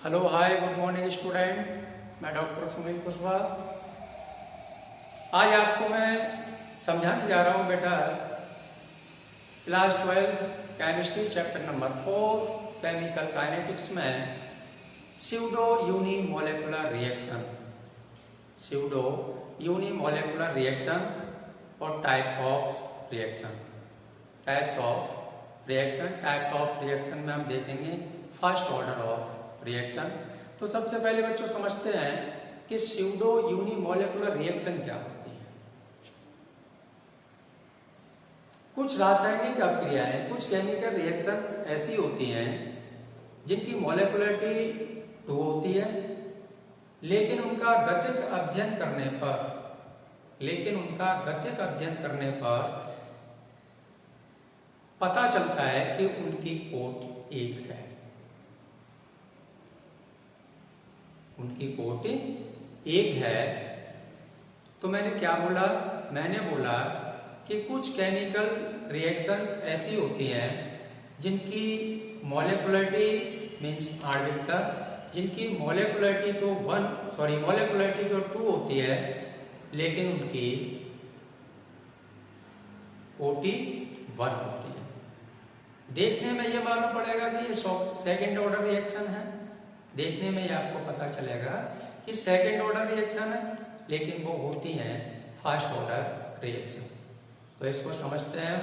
Hello hi good morning student. मैं doctor Sunil Kushwaha. आज आपको मैं समझाने जा रहा हूँ बेटा class 12 chemistry chapter number 4 chemical kinetics में स्यूडो यूनिमोलेकुलर रिएक्शन, स्यूडो यूनिमोलेकुलर रिएक्शन और type of reaction, types of reaction. Type of reaction में हम देखेंगे फर्स्ट ऑर्डर ऑफ रिएक्शन। तो सबसे पहले बच्चों समझते हैं कि स्यूडो यूनिमोलेकुलर रिएक्शन क्या होती है। कुछ रासायनिक अभिक्रियाएं, कुछ केमिकल रिएक्शंस ऐसी होती हैं जिनकी मोलेकुलरिटी 2 होती है, लेकिन उनका गतिक अध्ययन करने पर पता चलता है कि उनकी कोट 1 है, उनकी कोट 1 है। तो मैंने क्या बोला? मैंने बोला कि कुछ केमिकल रिएक्शंस ऐसी होती हैं जिनकी मोलेकुलरिटी मीन्स आणविकता, जिनकी मोलेकुलरिटी तो 2 होती है, लेकिन उनकी कोटि 1 होती है। देखने में ये मालूम पड़ेगा कि ये सेकेंड ऑर्डर रिएक्शन है, देखने में ये आपको पता चलेगा कि सेकेंड ऑर्डर रिएक्शन है, लेकिन वो होती हैं फर्स्ट ऑर्डर रिएक्शन। तो इसको समझते हैं।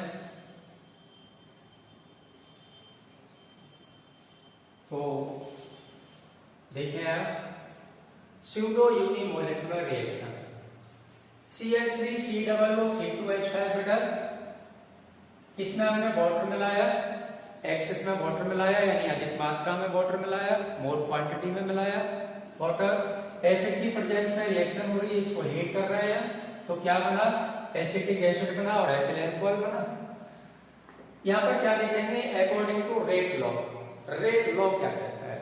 तो देखिए आप, स्यूडो यूनिमोलेकुलर रिएक्शन CH3COO C2H5 बेटा, इसमें हमने वाटर मिलाया, एक्सेस में वाटर मिलाया यानी अधिक मात्रा में वाटर मिलाया, मोर क्वांटिटी में मिलाया वाटर। एसिड की प्रेजेंस में रिएक्शन हो रही है, इसको हीट कर रहे हैं, तो क्या बना? एसिटिक एसिड बना और एथिल अल्कोहल बना। यहाँ पर क्या लिखेंगे? According to rate law. Rate law क्या कहता है?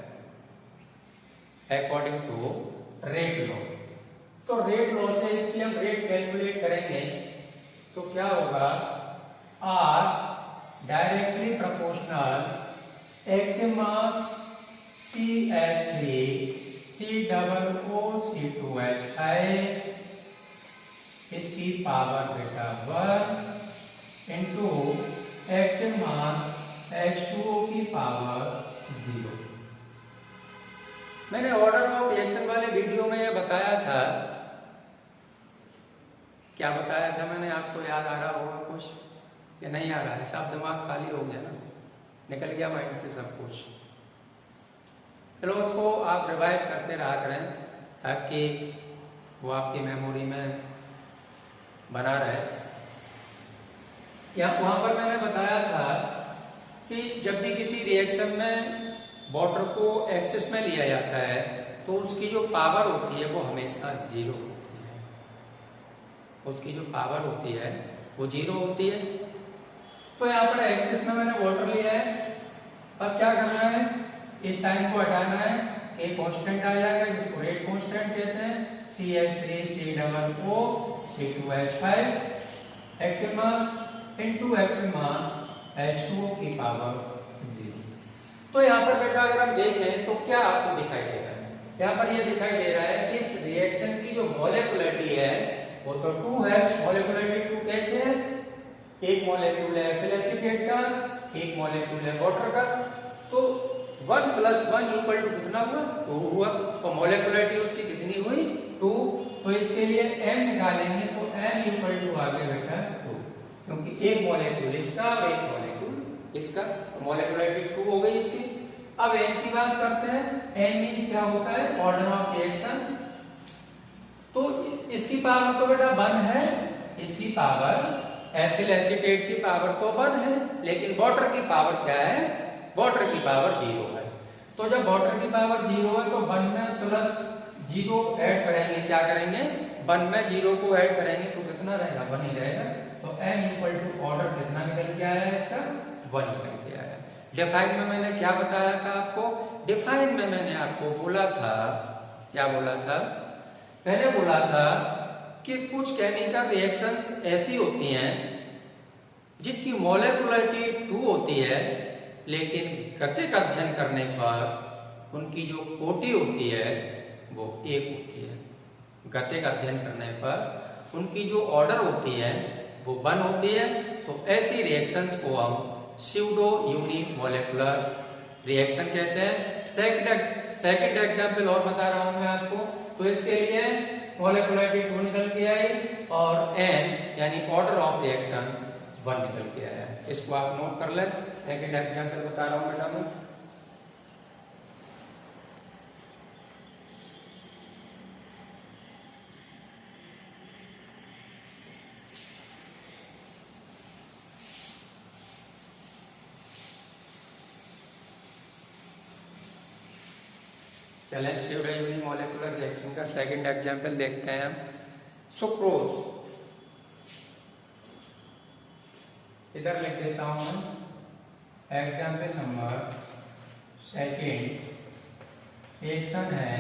According to rate law. तो रेट लॉ से इसकी हम रेट कैलकुलेट करेंगे तो क्या होगा? R directly proportional active mass CH3 COO C2H5 इसकी पावर बेटा 1 इंटू एक्टिव मास H2O की पावर 0। मैंने ऑर्डर ऑफ रिएक्शन वाले वीडियो में यह बताया था। क्या बताया था मैंने? आपको याद आ रहा होगा कुछ या नहीं आ रहा है? सब दिमाग खाली हो गया ना, निकल गया माइंड से सब कुछ। चलो उसको आप रिवाइज करते रहा करें ताकि वो आपकी मेमोरी में बना रहे। वहां पर मैंने बताया था कि जब भी किसी रिएक्शन में वाटर को एक्सेस में लिया जाता है तो उसकी जो पावर होती है वो हमेशा 0 होती है, उसकी जो पावर होती है वो 0 होती है। तो यहाँ पर एक्सेस में मैंने वाटर लिया है, अब क्या करना है? इस साइन को हटाना है, एक कांस्टेंट आ जाएगा जिसको रेट कांस्टेंट कहते हैं। CH3COO C2H5 active mass into active mass H2O की पावर 0। तो यहाँ पर बेटा अगर हम देखें तो क्या आपको दिखाई दे रहा है? यहाँ पर ये दिखाई दे रहा है कि इस रिएक्शन की जो मोलेकुलरिटी है वो तो 2 है। मोलेकुलरिटी 2 कैसे है? एक मॉलिक्यूल है एथिल एसीटेट का, एक मॉलिक्यूल है वाटर का, तो 1 + 1 = कितना हुआ? 2 हुआ। तो मोलेकुलरिटी उसकी कितनी हुई? 2। तो इसके लिए m निकालेंगे तो m = आ गया बेटा 2, क्योंकि एक मॉलिक्यूल इसका और एक मॉलिक्यूल इसका, तो मोलेकुलरिटी 2 हो गई इसकी। अब n की बात करते हैं। n मींस क्या होता है? Order of reaction. तो इसकी पावर तो बेटा 1 है, इसकी पावर एथिल एसीटेट की पावर तो 1 है, लेकिन वाटर की पावर क्या है? वाटर की पावर 0 है। तो जब वाटर की पावर 0 है तो 1 में प्लस 0 ऐड करेंगे, क्या करेंगे? 1 में 0 को ऐड करेंगे तो कितना रहेगा? 1 ही रहेगा। तो n = ऑर्डर कितना निकल के आया है? इसका 1 निकल के आया। डिफाइन में मैंने क्या बताया था आपको? डिफाइन में मैंने आपको बोला था, क्या बोला था? मैंने बोला था कि कुछ केमिकल रिएक्शंस ऐसी होती हैं जिनकी मोलेकुलरिटी 2 होती है, लेकिन गतिक अध्ययन करने पर उनकी जो कोटि होती है वो 1 होती है। गति का अध्ययन करने पर उनकी जो ऑर्डर होती है वो 1 होती है। तो ऐसी रिएक्शंस को हम स्यूडो यूनिमोलेकुलर रिएक्शन कहते हैं। सेकंड एग्जांपल और बता रहा हूं मैं आपको। तो इसके लिए मोलेकुलरिटी 2 निकल के आई और n यानी ऑर्डर ऑफ रिएक्शन 1 निकल के आया। इसको आप नोट कर लें। सेकंड एग्जांपल बता रहा हूं बेटा मैं। चलें स्यूडो यूनिमोलेकुलर रिएक्शन का सेकंड एग्जांपल देखते हैं हम। सुक्रोज, इधर लिख देता हूं मैं एग्जांपल नंबर सेकंड। रिएक्शन है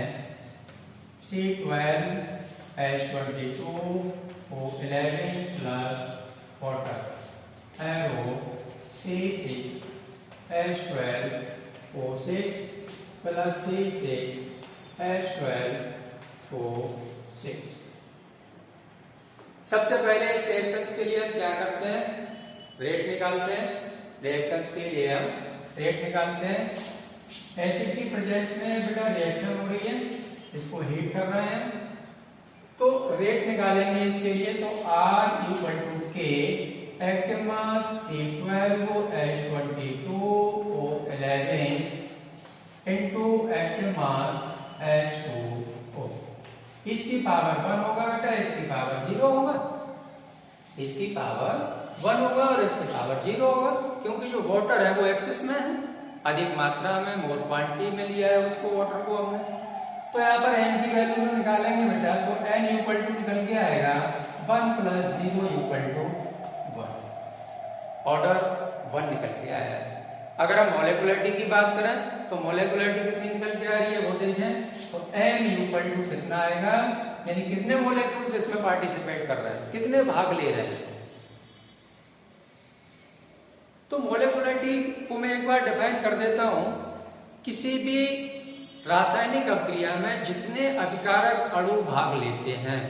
C12H22O11 plus water arrow C6H12O6 plus C6H12O6। सबसे पहले इस रिएक्शंस के लिए हम क्या करते हैं, रेट निकालते हैं। रिएक्शंस के लिए हम रेट निकालते हैं। एसिड की प्रेजेंस में बेटा रिएक्शन हो रही है, इसको हीट कर रहे हैं, तो रेट निकालेंगे इसके लिए। तो R equal to K active mass C12H22O11 into active mass H2O। इसकी पावर 1 होगा बेटा, इसकी पावर 0 होगा। इसकी पावर 1 होगा और इसकी पावर 0 होगा, क्योंकि जो वाटर है वो एक्सेस में है, अधिक मात्रा में मोर क्वांटिटी में लिया है उसको वाटर को हमने। तो यहाँ पर n की वैल्यू निकालेंगे बेटा, तो n इक्वल टू निकल के आएगा 1 प्लस 0 इक्वल टू 1। ऑर्डर 1 निकल के आया है। अगर हम मोलेकुलरिटी की बात करें तो मोलेकुलरिटी कितनी निकल के आ रही है वो देखें। तो n इक्वल टू कितना आएगा, यानी कितने मोलेक्यूल्स इसमें पार्टिसिपेट कर रहे हैं, कितने भाग ले रहे हैं। तो मोलेकुलरिटी को मैं एक बार डिफाइन कर देता हूं। किसी भी रासायनिक अभिक्रिया में जितने अभिकारक अणु भाग लेते हैं,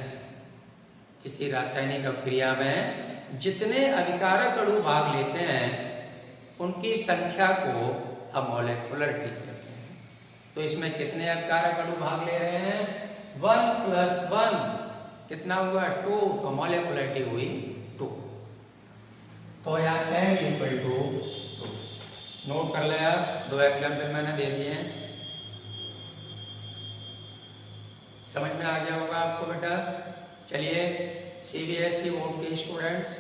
किसी रासायनिक अभिक्रिया में जितने अभिकारक अणु भाग लेते हैं उनकी संख्या को हम मोलेकुलरिटी कहते हैं। तो इसमें कितने अभिकारक अणु भाग ले रहे हैं, 1 प्लस 1 कितना हुआ 2, तो मोलेकुलरिटी हुई 2। तो यहाँ n इक्वल टू 2 नोट कर ले आप। 2 एग्जाम्पल मैंने दे दिए हैं, समझ में आ गया होगा आपको बेटा। चलिए CBSE बोर्ड के स्टूडेंट्स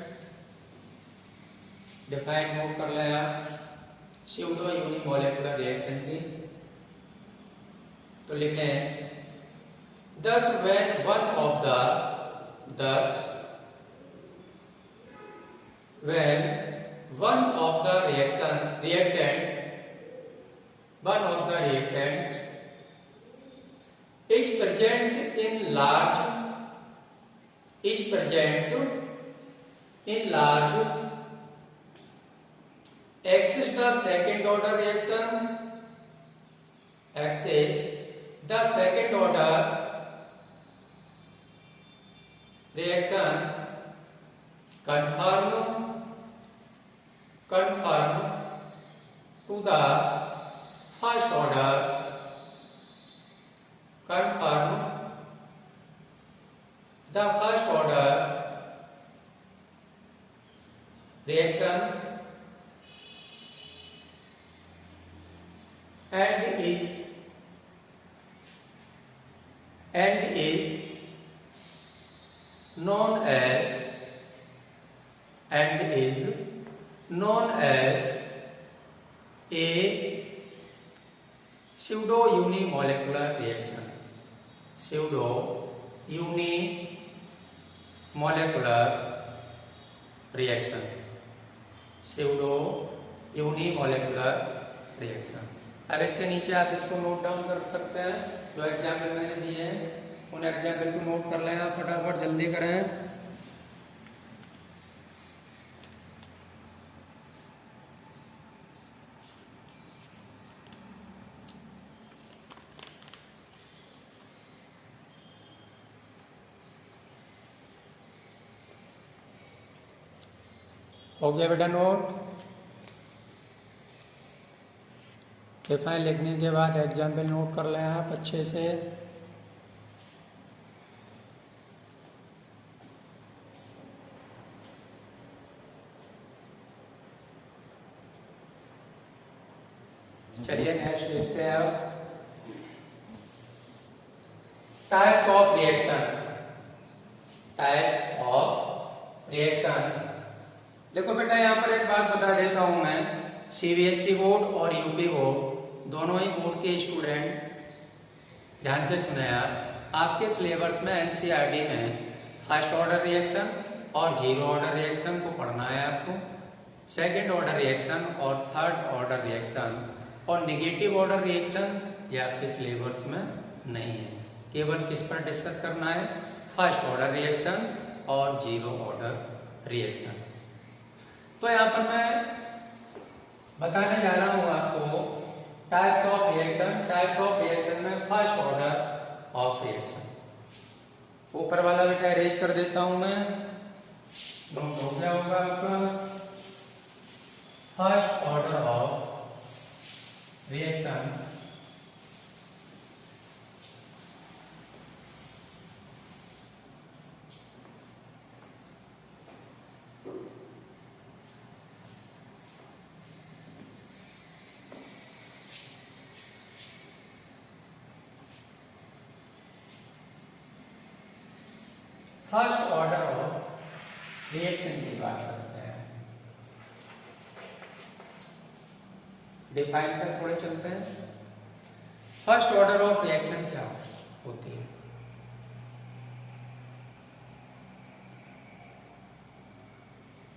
डिफाइन नोट कर ले आप स्यूडो यूनिमोलेकुलर रिएक्शन की। तो लिखें thus when one of the reactants is present in large axis the second order reaction, conform to the first order reaction and is known as a pseudo unimolecular reaction. Pseudo unimolecular reaction। अब इसके नीचे आप इसको note down कर सकते हैं। जो example मैंने दिए हैं उन एग्जाम्पल को नोट कर लेना, फटाफट जल्दी करें। हो गया बेटा नोट। डिफाइन लिखने के बाद एग्जाम्पल नोट कर लें आप अच्छे से। चलिए नेक्स्ट देखते हैं अब types of reaction. Types of reaction, देखो बेटा यहाँ पर एक बात बता देता हूं मैं, सीबीएसई बोर्ड और यूपी बोर्ड दोनों ही बोर्ड के स्टूडेंट ध्यान से सुने यार, आपके सिलेबस में एनसीईआरटी में फर्स्ट ऑर्डर रिएक्शन और जीरो ऑर्डर रिएक्शन को पढ़ना है आपको, सेकंड ऑर्डर रिएक्शन और थर्ड ऑर्डर रिएक्शन, और नेगेटिव ऑर्डर रिएक्शन ये आपके सिलेबस में नहीं है। केवल किस पर डिस्कस करना है, फर्स्ट ऑर्डर रिएक्शन और जीरो ऑर्डर रिएक्शन। तो यहाँ पर मैं बताने जा रहा हूँ आपको types of reaction. Types of reaction में फर्स्ट ऑर्डर ऑफ रिएक्शन। ऊपर वाला बेटा अरेंज कर देता हूं मैं, नोट हो गया होगा आपका। First order of reaction first order of reaction की बात करते हैं। डिफाइन पर थोड़े चलते हैं। फर्स्ट ऑर्डर ऑफ रिएक्शन क्या होती है?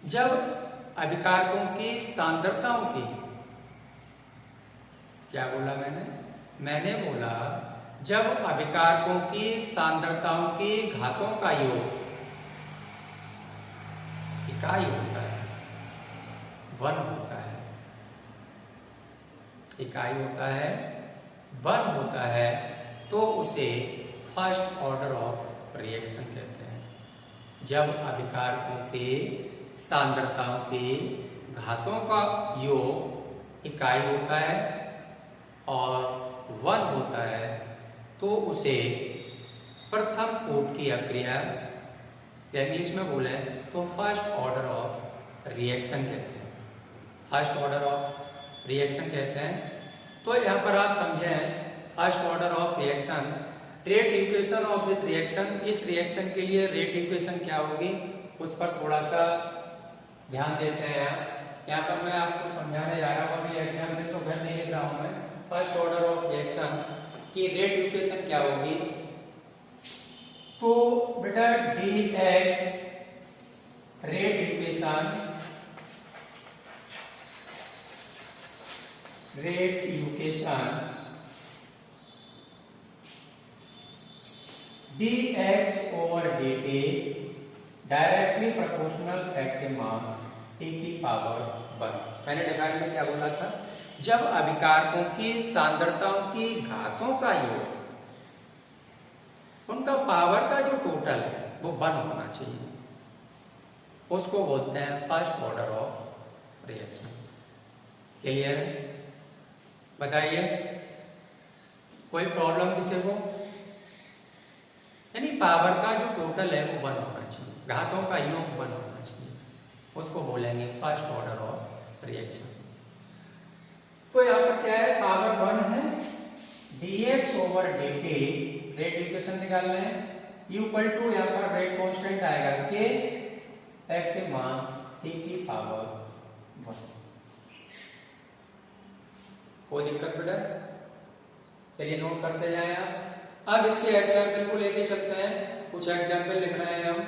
जब अभिकारकों की सांद्रताओं की, क्या बोला मैंने बोला जब अभिकारकों की सांद्रताओं की घातों का योग इकाई होता है, वन होता है, इकाई होता है, वन होता है, तो उसे फर्स्ट ऑर्डर ऑफ रिएक्शन कहते हैं। जब अभिकारकों के सांद्रताओं के घातों का योग इकाई होता है और वन होता है, तो उसे प्रथम कोट की अक्रिया या इंग्लिश में बोले तो फर्स्ट ऑर्डर ऑफ रिएक्शन कहते हैं। फर्स्ट ऑर्डर ऑफ रिएक्शन कहते हैं। तो यहाँ पर आप समझें first order of reaction, rate equation of this reaction, इस रिएक्शन के लिए रेट इक्वेशन क्या होगी उस पर थोड़ा सा ध्यान देते हैं। यहाँ पर मैं आपको समझाने जा रहा हूँ, एग्जाम में तो घर नहीं लिख रहा हूँ मैं। फर्स्ट ऑर्डर ऑफ रिएक्शन की रेट इक्वेशन क्या होगी, तो बेटा dx rate equation, rate equation dx over dt directly proportional active mass e की पावर 1। मैंने डिफाइन में क्या बोला था, जब अभिकारकों की सांद्रताओं की घातों का योग, उनका पावर का जो टोटल है वो 1 होना चाहिए, उसको बोलते हैं first order of reaction. Clear है? बताइए कोई प्रॉब्लम किसी को? यानी पावर का जो टोटल है वो 1 होना चाहिए, घातों का योग 1 होना चाहिए, उसको बोलेंगे फर्स्ट ऑर्डर ऑफ रिएक्शन। तो यहाँ पर क्या है, पावर 1 है, dx over dt rate equation निकाल रहे हैं, इक्वल टू यहाँ पर रेट कांस्टेंट आएगा के एक्टिव मास e की पावर 1। कोई दिक्कत बेटा? चलिए नोट करते जाएं आप। अब इसके एग्जाम्पल को लेके चलते हैं, कुछ एग्जाम्पल लिख रहे हैं हम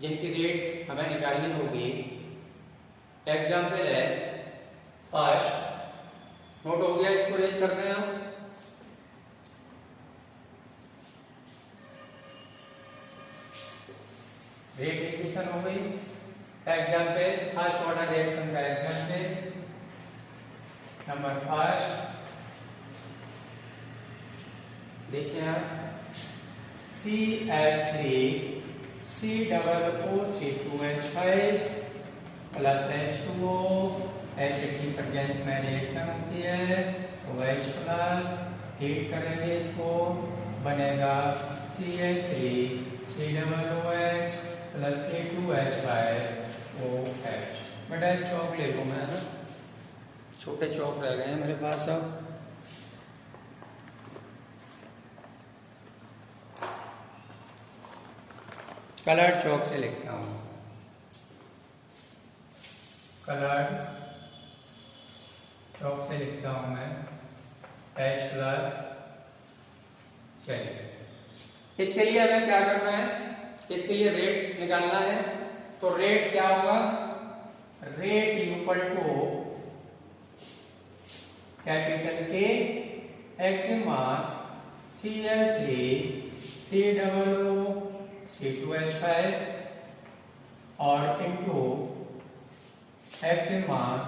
जिनकी रेट हमें निकालनी होगी। एग्जाम्पल है फर्स्ट, नोट हो गया, इसको रेज करते हैं हम। रेट इक्वेशन हो गई। एग्जाम्पल फर्स्ट ऑर्डर रिएक्शन का एग्जाम्पल नंबर फर्स्ट, देखिए आप CH3 C+O2H5 plus H2O, acid की प्रेजेंस में रिएक्शन होती है तो H प्लस, हीट करेंगे इसको, बनेगा CH3 COOH प्लस C2H5OH। बेटा एक चौक ले लूँ मैं, छोटे चौक रह गए हैं मेरे पास अब। कलर्ड चौक से लिखता हूँ, कलर्ड चौक से लिखता हूँ मैं H प्लस। चलिए इसके लिए हमें क्या करना है, इसके लिए रेट निकालना है। तो रेट क्या होगा, रेट इक्वल टू कैपिटल के active mass CH3 COO C2H5 और इनटू एक्टिव मास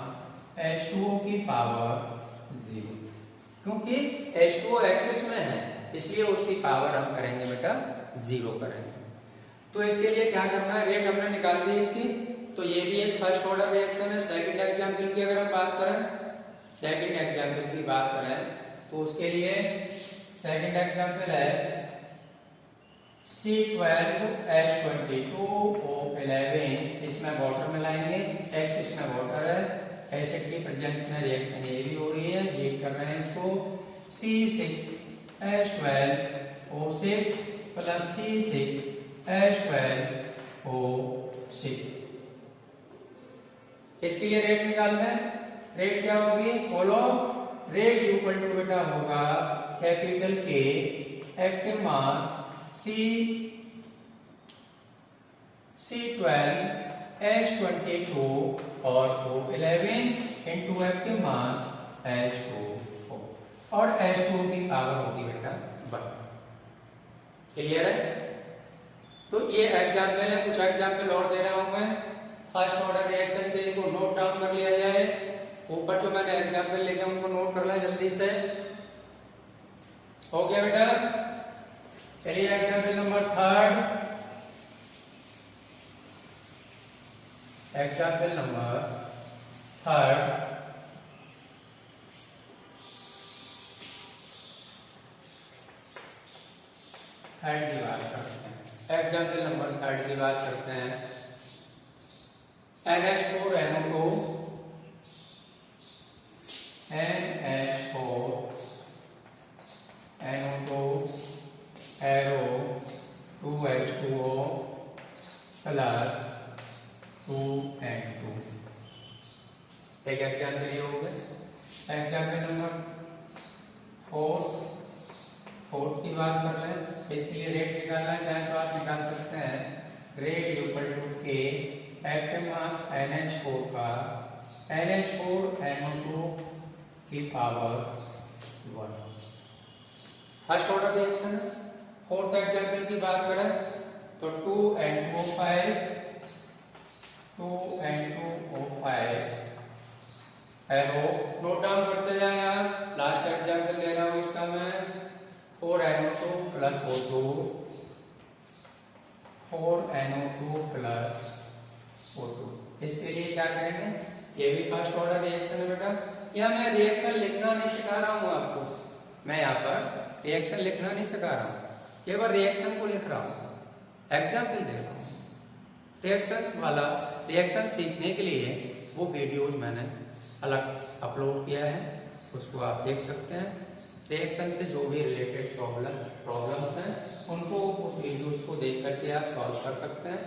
H2O की पावर 0, क्योंकि H2O एक्सिस में है इसलिए उसकी पावर हम करेंगे बेटा 0 करेंगे। तो इसके लिए क्या करना है, रेट हमने निकाल दी इसकी, तो ये भी एक फर्स्ट ऑर्डर रिएक्शन है। सेकंड एग्जांपल की अगर हम बात करें, सेकंड एग्जांपल की बात करें तो उसके लिए सेकंड एग्जांपल है C12H22O11, इसमें वाटर मिलाएंगे, X इसमें वाटर है, एसिड की प्रेजेंस में रिएक्शन ये भी हो रही है, हीट कर रहे हैं इसको, C6H12O6 प्लस C6H12O6। इसके लिए रेट निकालना है, रेट क्या होगी, फॉलो रेट इक्वल टू बेटा होगा कैपिटल के एक्टिव मास C12H22 और O11 into active mass H2O, और H2O की पावर होगी बेटा 1। क्लियर है। तो ये एग्जाम्पल है, कुछ एग्जाम्पल और दे रहा हूं मैं फर्स्ट ऑर्डर रिएक्शन के, इनको नोट डाउन कर लिया जाए। ऊपर जो मैंने एग्जाम्पल लिखे उनको नोट कर लें जल्दी से। हो गया बेटा। चलिए example number 3, example number 3 third की बात करते हैं। एग्जाम्पल नंबर 3 की बात करते हैं। NH4NO2 arrow 2H2O plus 2N2। एक एग्जाम्पल ये हो गया। एग्जाम्पल नंबर 4 की बात कर लें, इसके लिए रेट निकालना चाहे तो आप निकाल सकते हैं। रेट इक्वल टू के एक्टिव मास NH4 का NH4NO2 की power 1। First order reaction. Fourth example की बात करें तो 2N2O5 एरो नोट डाउन करते जाए आप। लास्ट एग्जाम्पल दे रहा हूं इसका मैं 4NO2 plus O2 plus O2। इसके लिए क्या करेंगे, ये भी फर्स्ट ऑर्डर रिएक्शन है बेटा। यहाँ मैं रिएक्शन लिखना नहीं सिखा रहा हूँ आपको, मैं यहाँ पर रिएक्शन लिखना नहीं सिखा रहा हूँ, केवल रिएक्शन को लिख रहा हूँ, एग्जाम्पल दे रहा हूँ। रिएक्शन सीखने के लिए वो वीडियोज मैंने अलग अपलोड किया है, उसको आप देख सकते हैं। रिएक्शन से जो भी रिलेटेड प्रॉब्लम्स हैं उनको उस वीडियोज को देख करके आप सॉल्व कर सकते हैं।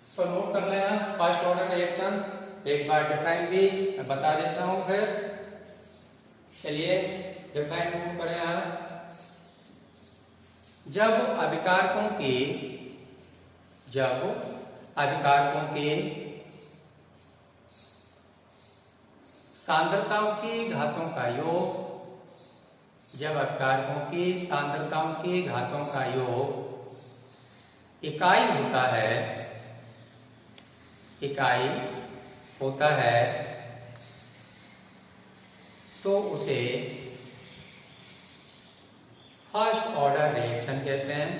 तो नोट कर लें आप फर्स्ट ऑर्डर रिएक्शन, एक बार डिफाइन भी मैं बता देता हूँ फिर। चलिए डिफाइन नोट करें आप। जब अभिकारकों के सांद्रताओं की घातों का योग, जब अभिकारकों की सांद्रताओं की घातों का योग इकाई होता है तो उसे फर्स्ट ऑर्डर रिएक्शन कहते हैं।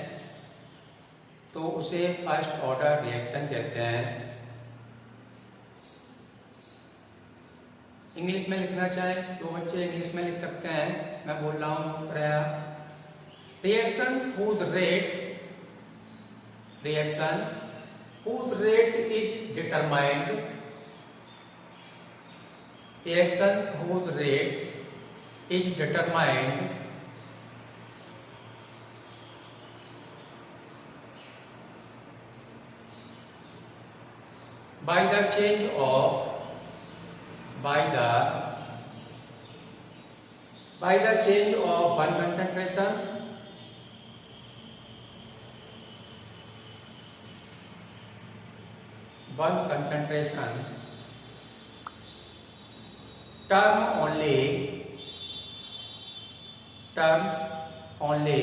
तो उसे फर्स्ट ऑर्डर रिएक्शन कहते हैं। इंग्लिश में लिखना चाहे तो बच्चे इंग्लिश में लिख सकते हैं, मैं बोल रहा हूँ reactions whose rate is determined by the change of one concentration terms only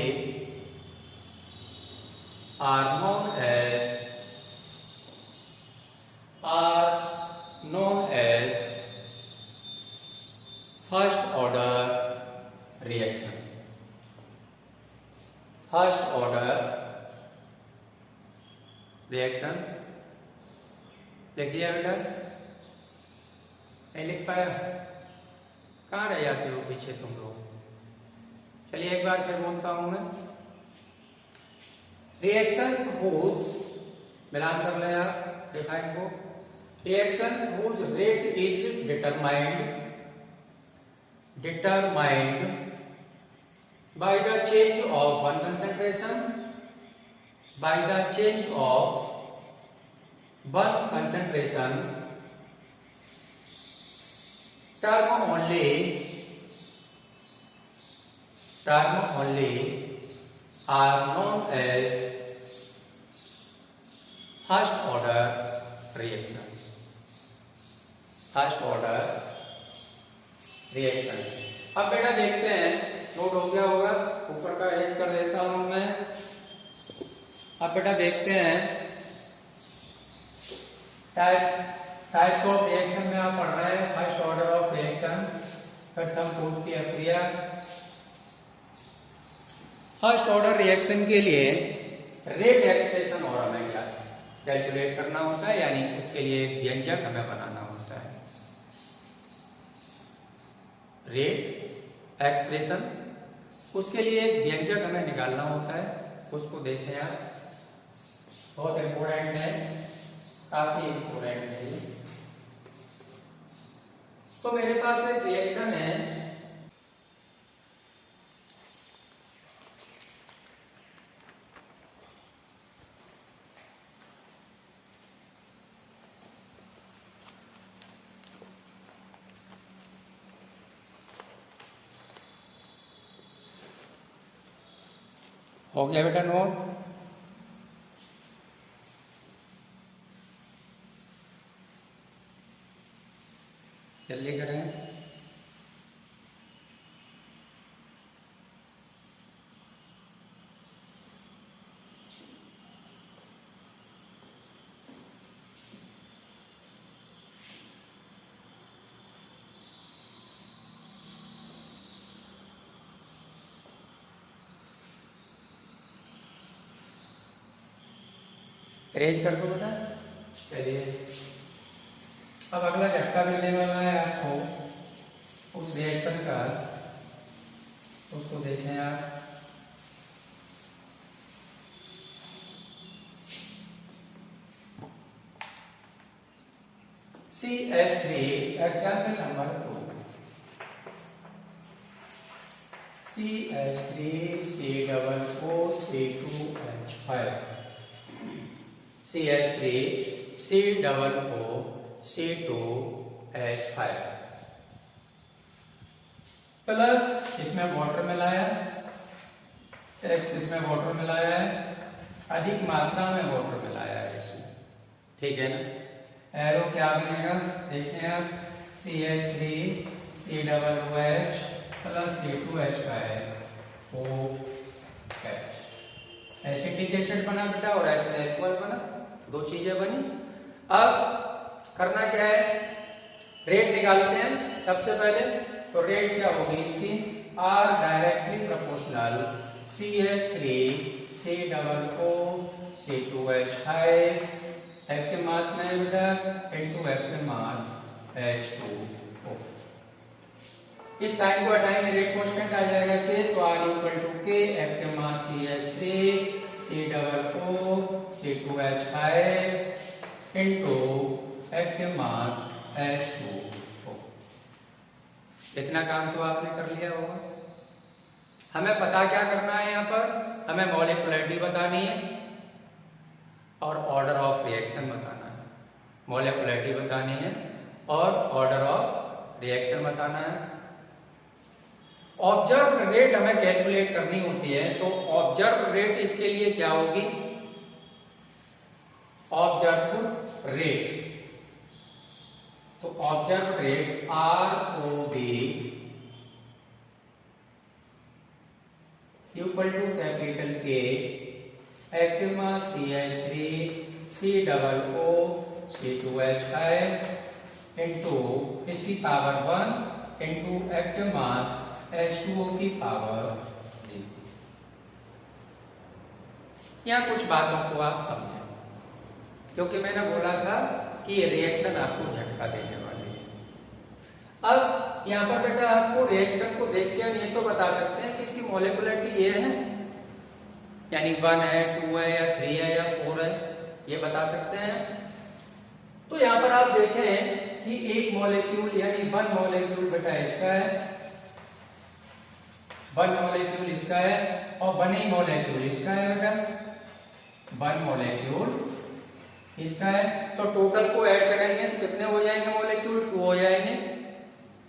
are known as first order reaction। First order reaction लिख दिया बेटा? नहीं लिख पाया? कहाँ रह जाते हो पीछे तुम लोग? चलिए एक बार फिर बोलता हूं मैं। रिएक्शंस हुज, मिलान कर ले आप डिफाइन को। Reactions whose rate is determined by the change of one concentration term only are known as first order reaction। अब बेटा देखते हैं, नोट हो गया होगा, ऊपर का अरेंज कर देता हूं मैं। अब बेटा देखते हैं टाइप्स ऑफ रिएक्शन में आप पढ़ रहे हैं फर्स्ट ऑर्डर ऑफ रिएक्शन, प्रथम कोट की अक्रिया। फर्स्ट ऑर्डर रिएक्शन के लिए रेट एक्सप्रेशन और हमें कैलकुलेट करना होता है, यानी उसके लिए व्यंजक हमें बनाना होता है। रेट एक्सप्रेशन, उसके लिए एक व्यंजक हमें निकालना होता है, उसको देखें आप, बहुत इंपोर्टेंट है, काफी इंपोर्टेंट है। तो मेरे पास एक रिएक्शन है, हो गया बेटा नोट? जल्दी करें। रेज कर दो बेटा। चलिए अब अगला झटका मिलने वाला है आपको उस रिएक्शन का, उसको देखें आप। CH3 example number 2, CH3COO2H5 CH3COO2H5 plus इसमें वाटर मिलाया, X इसमें वाटर मिलाया है, अधिक मात्रा में वाटर मिलाया है इसमें, ठीक है ना। एरो क्या बनेगा देखते हैं आप, CH3COOH plus C2H5OH। Acetic acid बना बेटा और एल्कोहल बना, दो चीजें बनी। अब करना क्या है, रेट निकालते हैं सबसे पहले। तो रेट क्या होगी इसकी, R directly proportional CH3COO C2H5 F के मास में है बेटा into F के मास H2O। इस साइन को हटाएंगे, रेट कांस्टेंट आ जाएगा K, तो R equal to K, F के mass CH3 C C2H5 into F के मास H2O। इतना काम तो आपने कर लिया होगा। हमें पता क्या करना है, यहाँ पर हमें मॉलिक्युलरिटी बतानी है और ऑर्डर ऑफ रिएक्शन बताना है। मॉलिक्युलरिटी बतानी है और ऑर्डर ऑफ रिएक्शन बताना है। ऑब्जर्व रेट हमें कैलकुलेट करनी होती है, तो ऑब्जर्व रेट इसके लिए क्या होगी, ऑब्जर्व रेट, तो observe rate ROB equal to capital K F के mass CH3 COO C2H5 into इसकी पावर 1 इंटू F के मास H2O की पावर 3। यहाँ कुछ बातों को आप समझें, क्योंकि मैंने बोला था कि ये रिएक्शन आपको झटका देने वाली है। अब यहाँ पर बेटा आपको रिएक्शन को देख के हम ये तो बता सकते हैं कि इसकी मॉलिक्युलरिटी ये है, यानी 1 है, 2 है या 3 है या 4 है, ये बता सकते हैं। तो यहाँ पर आप देखें कि एक मॉलिक्यूल यानी 1 मॉलिक्यूल बेटा इसका है, 1 मॉलिक्यूल इसका है और 1 ही मॉलिक्यूल इसका है बेटा, 1 मॉलिक्यूल इसका है। तो टोटल को ऐड करेंगे तो कितने हो जाएंगे मॉलिक्यूल, 2 हो जाएंगे।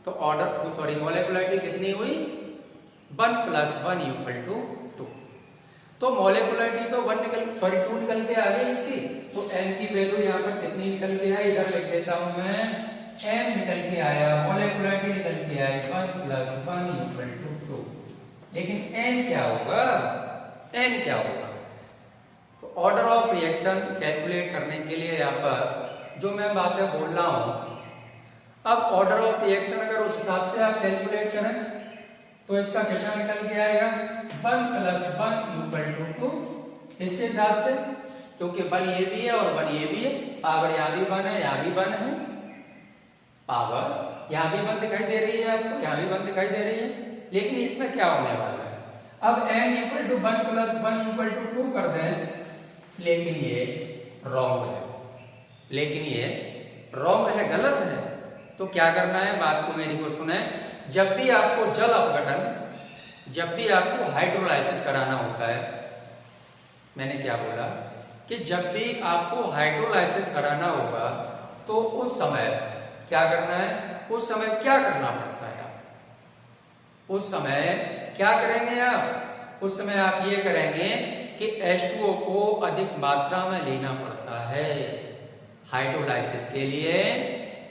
तो ऑर्डर सॉरी मॉलिक्युलरिटी कितनी हुई, 1 + 1 = 2। तो मॉलिक्युलरिटी तो 2 निकल के आ गई इसकी, तो m की वैल्यू यहाँ पर कितनी निकल के आई, इधर लिख देता हूं मैं, m निकल के आया, मॉलिक्युलरिटी निकल के आई 1 + 1 = 2। लेकिन n क्या होगा, n क्या होगा, तो ऑर्डर ऑफ रिएक्शन कैलकुलेट करने के लिए यहाँ पर जो मैं बातें बोल रहा हूं, अब ऑर्डर ऑफ रिएक्शन अगर उस हिसाब से आप कैलकुलेट करें तो इसका कितना निकल के आएगा, 1 + 1 = 2 इसके हिसाब से, क्योंकि 1 ये भी है और 1 ये भी है, पावर यहाँ भी 1 है, यहाँ भी 1 है, पावर यहाँ भी 1 दिखाई दे रही है आपको, यहाँ भी 1 दिखाई दे रही है। लेकिन इसमें क्या होने वाला है, अब n = 1 + 1 = 2 कर दें, लेकिन ये रॉन्ग है, लेकिन ये रॉन्ग है, गलत है। तो क्या करना है, बात को मेरी को सुने, जब भी आपको जल अपघटन, जब भी आपको हाइड्रोलाइसिस कराना होता है, मैंने क्या बोला कि जब भी आपको हाइड्रोलाइसिस कराना होगा तो उस समय क्या करना है, उस समय क्या करना पड़ता है, आप उस समय क्या करेंगे, आप उस समय आप ये करेंगे कि H2O को अधिक मात्रा में लेना पड़ता है। हाइड्रोलाइसिस के लिए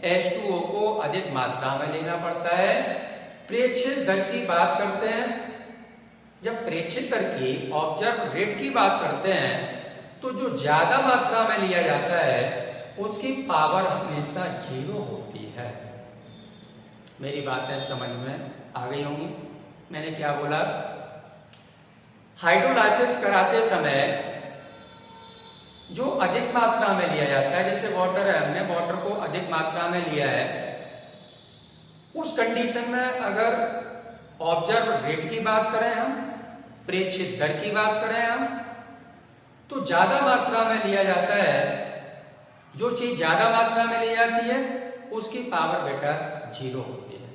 H2O को अधिक मात्रा में लेना पड़ता है। प्रेक्षित दर की बात करते हैं, जब प्रेक्षित दर की, ऑब्जर्व रेट की बात करते हैं, तो जो ज्यादा मात्रा में लिया जाता है उसकी पावर हमेशा 0 होती है। मेरी बातें समझ में आ गई होंगी। मैंने क्या बोला, हाइड्रोलाइसिस कराते समय जो अधिक मात्रा में लिया जाता है, जैसे वाटर है, हमने वाटर को अधिक मात्रा में लिया है, उस कंडीशन में अगर ऑब्जर्व रेट की बात करें हम, प्रेक्षित दर की बात करें हम, तो ज्यादा मात्रा में लिया जाता है, जो चीज ज्यादा मात्रा में ली जाती है उसकी पावर बेटा 0 होती है।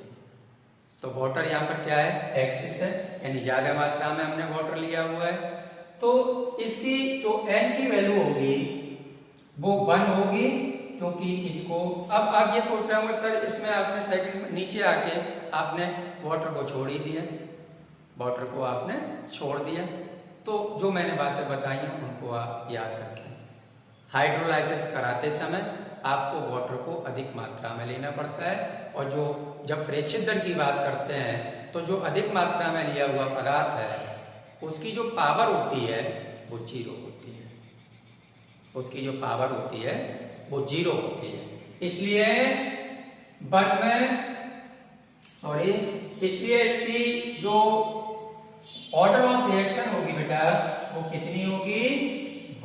तो वाटर यहाँ पर क्या है, एक्सिस है, यानी ज्यादा मात्रा में हमने वाटर लिया हुआ है, तो इसकी जो n की वैल्यू होगी वो 1 होगी, क्योंकि इसको अब आप ये सोच रहे होंगे सर इसमें आपने सेकंड नीचे आके आपने वाटर को छोड़ ही दिया, वाटर को आपने छोड़ दिया। तो जो मैंने बातें बताई हैं उनको आप याद रखें। हाइड्रोलाइसिस कराते समय आपको वाटर को अधिक मात्रा में लेना पड़ता है, और जो जब प्रेक्षित दर की बात करते हैं तो जो अधिक मात्रा में लिया हुआ पदार्थ है उसकी जो पावर होती है वो 0 होती है, उसकी जो पावर होती है वो 0 होती है। इसलिए इसलिए इसकी जो ऑर्डर ऑफ रिएक्शन होगी बेटा वो कितनी होगी,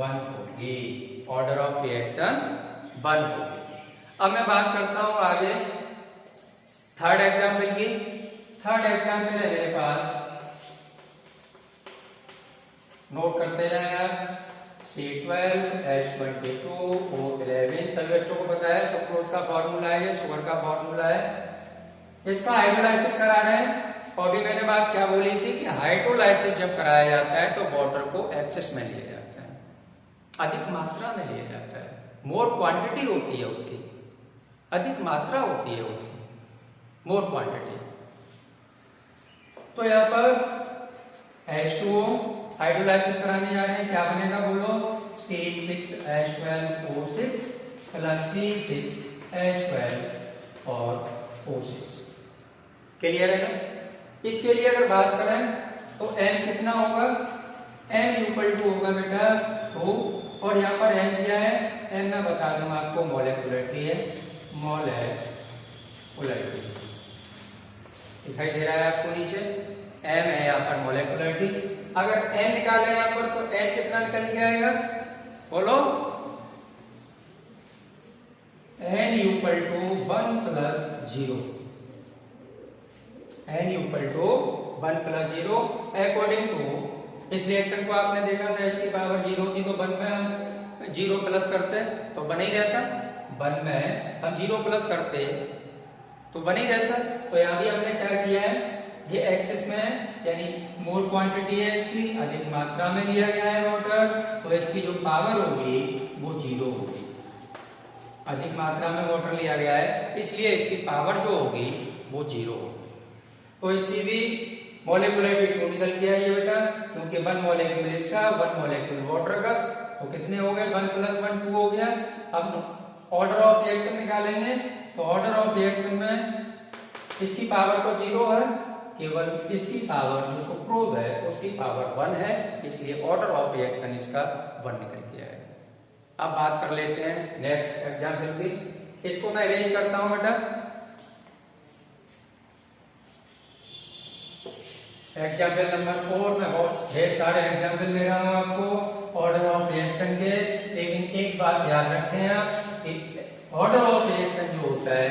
1 होगी, ऑर्डर ऑफ रिएक्शन 1 होगी। अब मैं बात करता हूं आगे थर्ड एग्जाम्पल की। थर्ड एग्जाम्पल है मेरे पास, नोट करते जाए आप, C12 H22 O11। सभी बच्चों को पता है सुक्रोज का फॉर्मूला है, ये शुगर का फॉर्मूला है। इसका हाइड्रोलाइसिस करा रहे हैं, और भी मैंने बात क्या बोली थी कि हाइड्रोलाइसिस जब कराया जाता है तो वाटर को एक्सेस में लिया जाता है, अधिक मात्रा में लिया जाता है, मोर क्वांटिटी होती है उसकी, अधिक मात्रा होती है उसकी, मोर क्वांटिटी। तो यहाँ पर H2O हाइड्रोलाइसिस कराने जा रहे हैं, क्या बनेगा बोलो, C6H12O6 प्लस C6H12 और O6। क्लियर है ना? इसके लिए अगर बात करें तो n कितना होगा, n इक्वल टू होगा बेटा 2, और यहाँ पर n क्या है, n मैं बता दूंगा आपको, मॉलिक्यूलरिटी है, मॉलिक्यूलरिटी दिखाई दे रहा है आपको नीचे, m है यहाँ पर मॉलिक्यूलरिटी। अगर n निकालें यहाँ पर तो n कितना निकल के आएगा बोलो, n equal to 1 plus 0, n equal to 1 plus 0 according to, इस रिएक्शन को आपने देखा था इसकी पावर 0 थी तो 1 में हम 0 प्लस करते तो बन ही रहता, 1 में हम 0 प्लस करते तो बन ही रहता। तो यहाँ भी हमने क्या किया है, ये एक्सिस में यानी मोर क्वांटिटी है इसकी, अधिक मात्रा में लिया गया है वाटर, तो इसकी जो पावर होगी वो 0 होगी, अधिक मात्रा में वाटर लिया गया है इसलिए इसकी पावर जो होगी वो 0 होगी। तो इसकी भी मॉलिक्यूलरिटी 2 निकल के आई है बेटा, क्योंकि 1 मॉलिक्यूल इसका 1 मॉलिक्यूल वाटर का, तो कितने हो गए, 1 प्लस 1 2 हो गया। अब ऑर्डर ऑफ रिएक्शन निकालेंगे, तो ऑर्डर ऑफ रिएक्शन में इसकी पावर तो 0 है, केवल इसकी पावर जो सुक्रोज है उसकी पावर 1 है, इसलिए ऑर्डर ऑफ रिएक्शन इसका 1 निकल के आएगा। अब बात कर लेते हैं नेक्स्ट एग्जाम्पल की, इसको मैं अरेंज करता हूं बेटा। एग्जाम्पल नंबर 4 में बहुत ढेर सारे एग्जाम्पल ले रहा हूं आपको ऑर्डर ऑफ रिएक्शन के, लेकिन एक बात याद रखें आप कि ऑर्डर ऑफ रिएक्शन जो होता है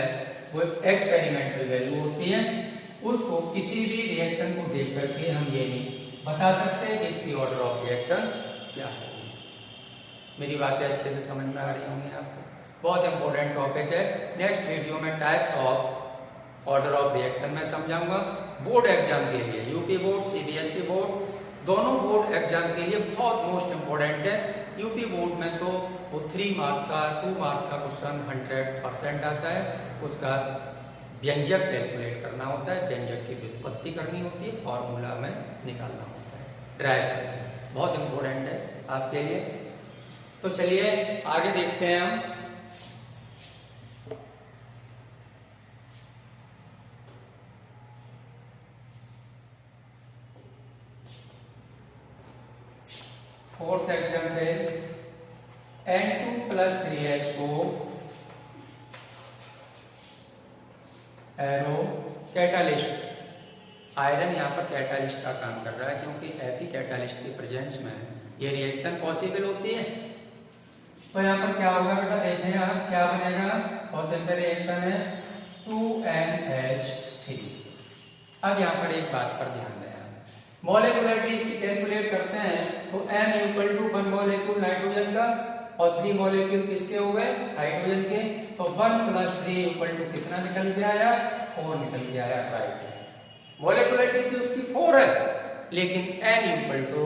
वो एक्सपेरिमेंटल वैल्यू होती है, उसको किसी भी रिएक्शन को देख करके हम ये नहीं बता सकते कि इसकी ऑर्डर ऑफ रिएक्शन क्या है। मेरी बातें अच्छे से समझ में आ रही होंगी आपको, बहुत इंपॉर्टेंट टॉपिक है। नेक्स्ट वीडियो में types of order of reaction में समझाऊंगा। बोर्ड एग्जाम के लिए, यूपी बोर्ड CBSE बोर्ड, दोनों बोर्ड एग्जाम के लिए बहुत मोस्ट इंपॉर्टेंट है। यूपी बोर्ड में तो वो 3 मार्क्स का 2 मार्क्स का क्वेश्चन 100% आता है, उसका व्यंजक कैलकुलेट करना होता है, व्यंजक की व्युत्पत्ति करनी होती है, फॉर्मूला में निकालना होता है, ड्राइव करके, बहुत इंपॉर्टेंट है आपके लिए। तो चलिए आगे देखते हैं हम। Fourth example, N2 plus 3H4 arrow catalyst. Iron यहाँ पर कैटालिस्ट का काम कर रहा है, क्योंकि Fe कैटालिस्ट के प्रेजेंस में ये रिएक्शन पॉसिबल होती है। तो यहाँ पर क्या होगा बेटा, देखें आप क्या बनेगा, और सिंपल रिएक्शन है 2NH3। अब यहाँ पर एक बात पर ध्यान दें, मॉलिक्यूलरिटी इसकी कैलकुलेट करते हैं तो M equal to 1 molecule nitrogen का और 3 मॉलिक्यूल किसके हो गए, हाइड्रोजन के, तो 1 प्लस 3 इक्वल टू कितना निकल के आया, 4 निकल के आया, राइट। मॉलिक्यूलरिटी थी उसकी 4 है, लेकिन N इक्वल टू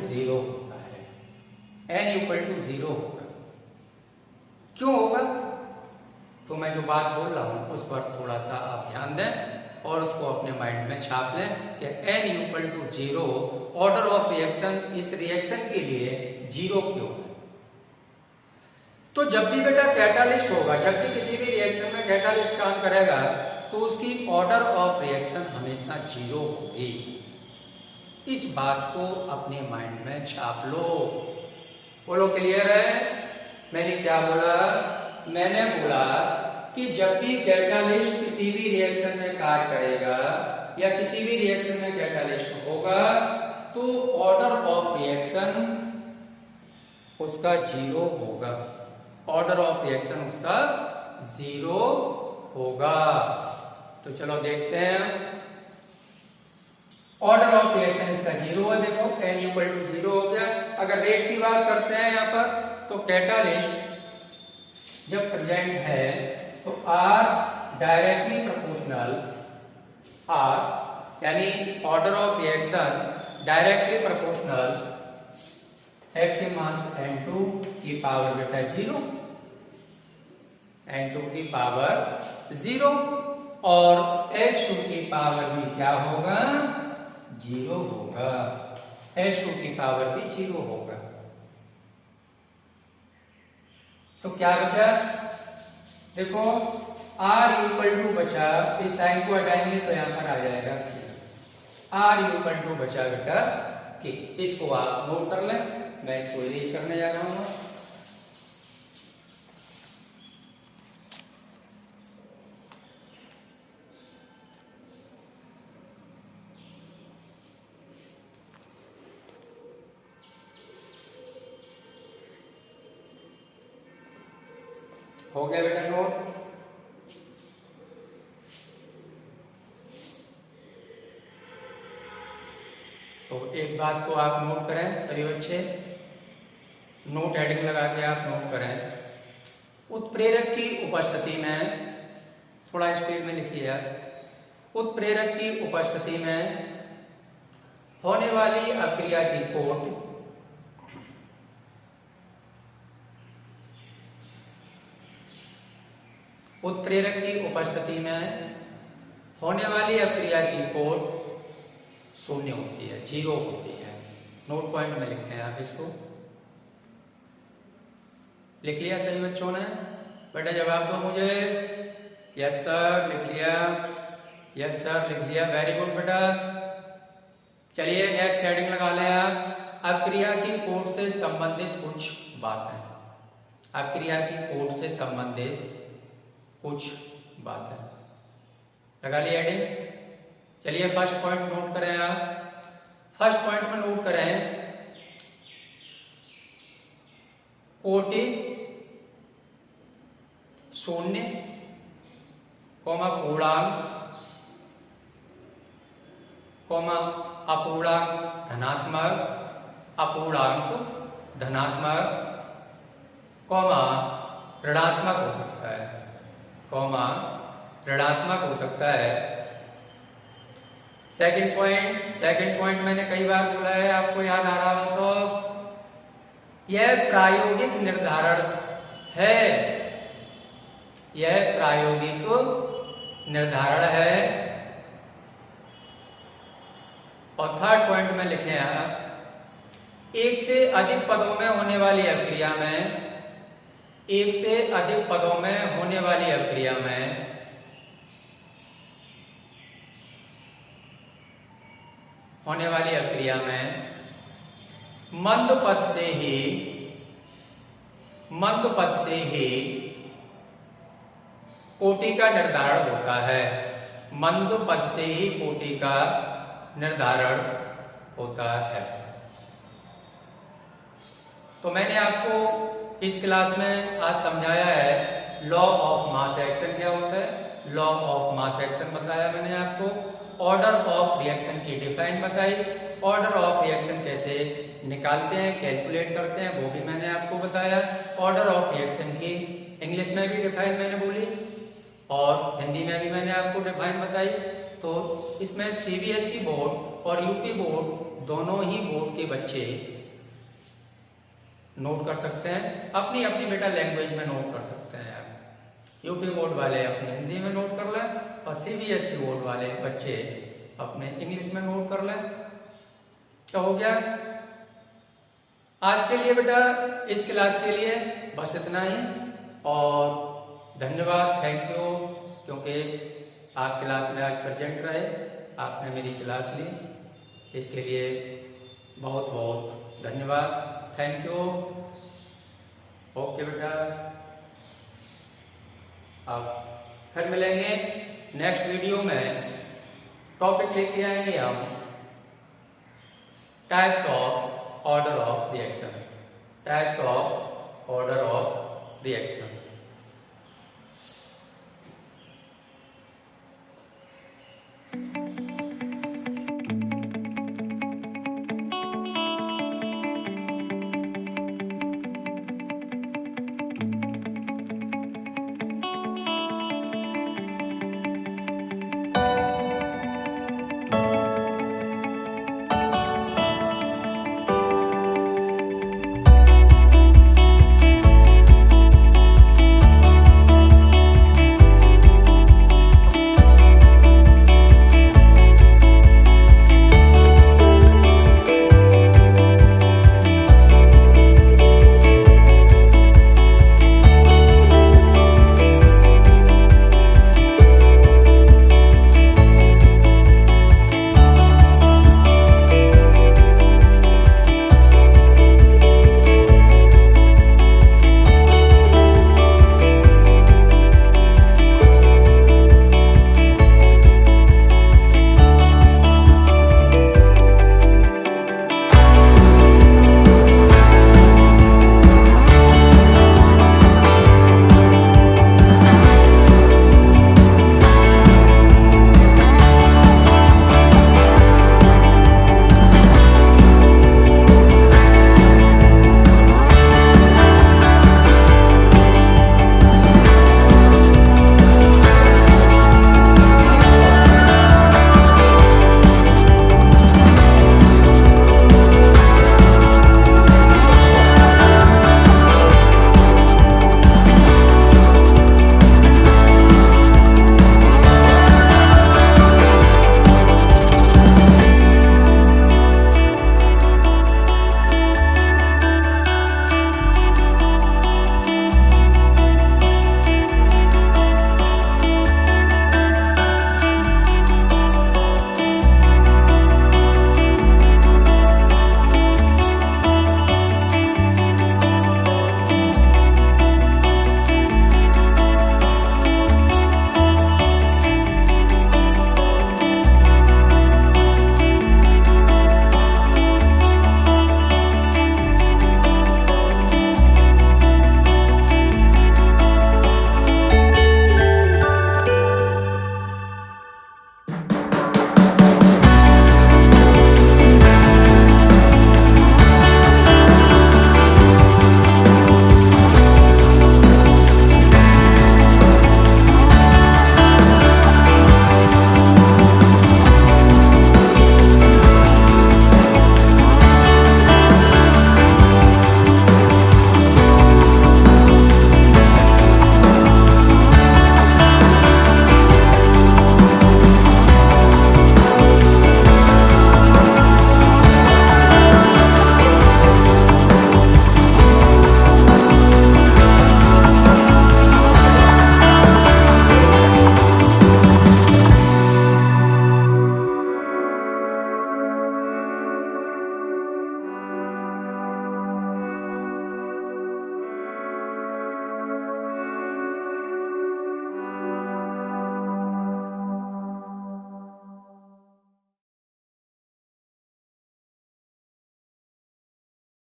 0 होता है, N इक्वल टू 0 होगा। क्यों होगा, तो मैं जो बात बोल रहा हूं उस पर थोड़ा सा आप ध्यान दें और उसको अपने माइंड में छाप लें कि N equal to 0 order of reaction इस रिएक्शन के लिए 0 क्यों है। तो जब भी बेटा कैटालिस्ट होगा, जब भी किसी भी रिएक्शन में कैटालिस्ट काम करेगा तो उसकी ऑर्डर ऑफ रिएक्शन हमेशा 0 होगी। इस बात को अपने माइंड में छाप लो। बोलो क्लियर है? मैंने क्या बोला? मैंने बोला कि जब भी कैटालिस्ट किसी भी रिएक्शन में कार्य करेगा या किसी भी रिएक्शन में कैटालिस्ट होगा तो ऑर्डर ऑफ रिएक्शन उसका 0 होगा, ऑर्डर ऑफ रिएक्शन उसका 0 होगा। तो चलो देखते हैं, ऑर्डर ऑफ रिएक्शन इसका 0 है। देखो n इक्वल टू 0 हो गया। अगर रेट की बात करते हैं यहाँ पर, तो कैटालिस्ट जब प्रेजेंट है तो R डायरेक्टली प्रोपोर्शनल, R यानी order of reaction directly proportional active mass N2 की पावर बेटा 0, N2 की पावर 0 और H2 की पावर भी क्या होगा, 0 होगा। H2 की पावर भी 0 होगा। तो क्या बचा, देखो R इक्वल टू बचा, इस साइन को हटाएंगे तो यहां पर आ जाएगा R इक्वल टू बचा बेटा K। इसको आप नोट कर लें, मैं इसको इरेज करने जा रहा हूं। हो गया बेटा नोट। तो एक बात को आप नोट करें सभी बच्चे, नोट हेडिंग लगा के आप नोट करें, उत्प्रेरक की उपस्थिति में, थोड़ा स्पीड में लिखिए यार, उत्प्रेरक की उपस्थिति में होने वाली अक्रिया की कोट उत्प्रेरक की उपस्थिति में होने वाली अक्रिया की कोट 0 होती है, 0 होती है। नोट पॉइंट में लिखते हैं आप इसको। लिख लिया सभी बच्चों ने? बेटा जवाब दो मुझे। यस सर लिख लिया, यस सर लिख लिया, वेरी गुड बेटा। चलिए नेक्स्ट हेडिंग लगा लें आप, अक्रिया की कोट से संबंधित कुछ बातें। अक्रिया की कोट से संबंधित कुछ बातें लगा लिया हेडिंग। चलिए फर्स्ट पॉइंट नोट करें आप। फर्स्ट पॉइंट में नोट करें, कोटि 0, पूर्णांक, अपूर्णांक धनात्मक, अपूर्णांक धनात्मक, ऋणात्मक हो सकता है, ऋणात्मक हो सकता है। सेकंड पॉइंट मैंने कई बार बोला है, आपको याद आ रहा हो तो, यह प्रायोगिक निर्धारण है, यह प्रायोगिक निर्धारण है। और थर्ड पॉइंट में लिखे आप, एक से अधिक पदों में होने वाली अक्रिया में, एक से अधिक पदों में होने वाली अक्रिया में मंद पद से ही कोटि का निर्धारण होता है, मंद पद से ही कोटि का निर्धारण होता है। तो मैंने आपको इस क्लास में आज समझाया है लॉ ऑफ मास एक्शन क्या होता है, लॉ ऑफ मास एक्शन बताया मैंने आपको, ऑर्डर ऑफ रिएक्शन की डिफाइन बताई, ऑर्डर ऑफ रिएक्शन कैसे निकालते हैं, कैलकुलेट करते हैं वो भी मैंने आपको बताया, ऑर्डर ऑफ रिएक्शन की इंग्लिश में भी डिफाइन मैंने बोली और हिंदी में भी मैंने आपको डिफाइन बताई। तो इसमें सीबीएसई बोर्ड और यूपी बोर्ड दोनों ही बोर्ड के बच्चे नोट कर सकते हैं, अपनी अपनी बेटा लैंग्वेज में नोट कर सकते हैं। यूपी बोर्ड वाले अपने हिंदी में नोट कर लें और सीबीएसई बोर्ड वाले बच्चे अपने इंग्लिश में नोट कर लें। तो हो गया आज के लिए बेटा, इस क्लास के लिए बस इतना ही और धन्यवाद, थैंक यू, क्योंकि आप क्लास में आज प्रेजेंट रहे, आपने मेरी क्लास ली, इसके लिए बहुत बहुत धन्यवाद, थैंक यू। ओके बेटा, अब फिर मिलेंगे नेक्स्ट वीडियो में, टॉपिक लेके आएंगे हम types of order of reaction, types of order of reaction.